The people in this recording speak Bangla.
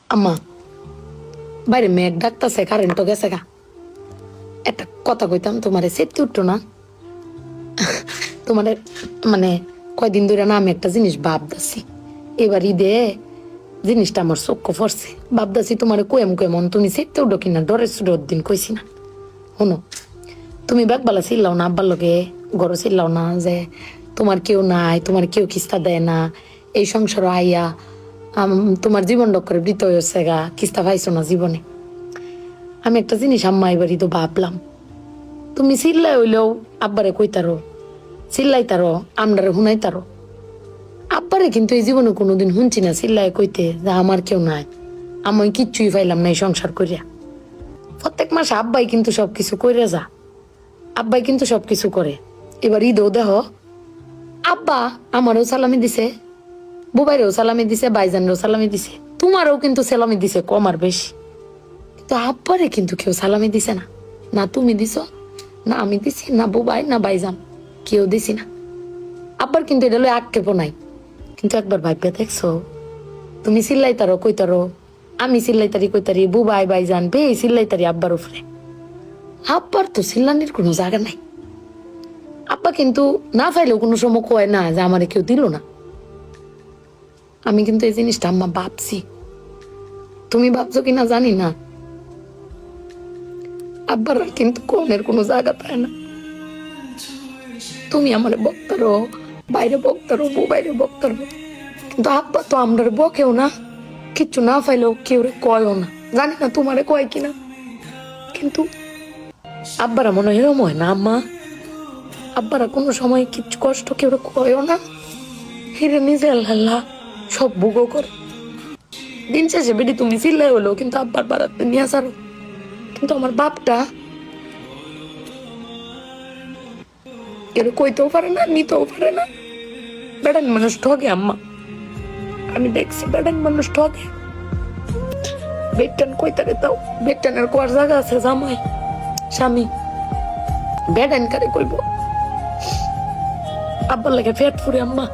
আম্মা বাইরে মেঘ ডাকতেছে, কারেন্টও গেছে গা। একটা কথা কইতাম, তোমারে সেটতে উঠতো না? তোমার মানে কয়দিন ধরে না আমি একটা জিনিস ভাবতেছি, এবার ঈদে জিনিসটা আমার চোখ পড়ছে। ভাবতেছি তোমার কেমন তুমি সেটতে উঠো কিনা, ডরের সুডোর দিন কইছি না। শোনো, তুমি ব্যাগবালা চিল্লাও না, আব্বার লোকে গড় চিল্লাও না যে তোমার কেউ নাই, তোমার কেউ কিস্তা দেয় না, এই সংসার আইয়া তোমার জীবন ডক্করে বৃত হয়েছে গা, কিস্তা পাইছো না জীবনে। আমি একটা জিনিস আম্মা এবারই তো ভাবলাম, তুমি চিল্লাই হইলেও আব্বারে কইতারো, চিল্লাইতারো, আমরারে শুনাইতারো। আব্বারে কিন্তু এই জীবনে কোনোদিন শুনছি না চিল্লাই কইতে যে আমার কেউ নাই, আমি কিচ্ছুই পাইলাম না এই সংসার করিয়া। প্রত্যেক মাসে আব্বাই কিন্তু সবকিছু কইরা যা, আব্বাই কিন্তু সবকিছু করে। এবার ঈদও দেহ আব্বা আমারও সালামি দিছে, বুবাইরেও সালামি দিছে, বাইজানরেও সালামি দিছে, তোমারও কিন্তু সালামি দিছে কম আর বেশি। কিন্তু আব্বারে কিন্তু কেউ সালামি দিছে না, না তুমি দিছ, না আমি দিছি, না বুবাই, না বাইজান, কেউ দিছি না। আব্বার কিন্তু এটা লই আক্ষেপও নাই। কিন্তু একবার ভাইবা দেখছো, তুমি চিল্লাইতারো কইতারো, আমি চিল্লাইতারি কইতারি, বুবাই বাইজান বে চিল্লাইতারি আব্বার উপরে। আব্বার তো চিল্লানির কোনো জায়গা নাই। আব্বা কিন্তু না পাইলেও কোনো সময় কয় না যে আমারে কেউ দিল না। আমি কিন্তু এই জিনিসটা আম্মা ভাবছি, তুমি ভাবছো কিনা জানি না। আব্বার কিন্তু কনের কোনো জায়গা পায় না। তুমি আমারে বক্তারো, বাইরে বক্তারো, বাইরে বক্তারো, কিন্তু আব্বা তো আমরা বকেও না, কিচ্ছু না পাইলেও কেউ কয়ও না। জানি না তোমারে কয় কিনা, কিন্তু আব্বারা মনে হয় এরম হয় না আম্মা? আব্বারা কোনো সময় কিচ্ছু কষ্ট কেউ কয়ও না, হিরে নিজে আল্লাহ সব ভোগও করে। দিন শেষে বেটি তুমি চিল্লাই হলো কিন্তু আব্বার বাড়াতে নিয়ে আসারো। কিন্তু আমার বাপটা এর কইতেও পারে না, নিতেও পারে না। বেড়ান মানুষ ঠকে আম্মা, আমি দেখছি বেড়ান মানুষ ঠকে। বেটান কইতারে তাও বেটানের কোয়ার জায়গা আছে, জামাই স্বামী বেড়ান কারে কইব। আব্বার লাগে পেট ফুরে আম্মা।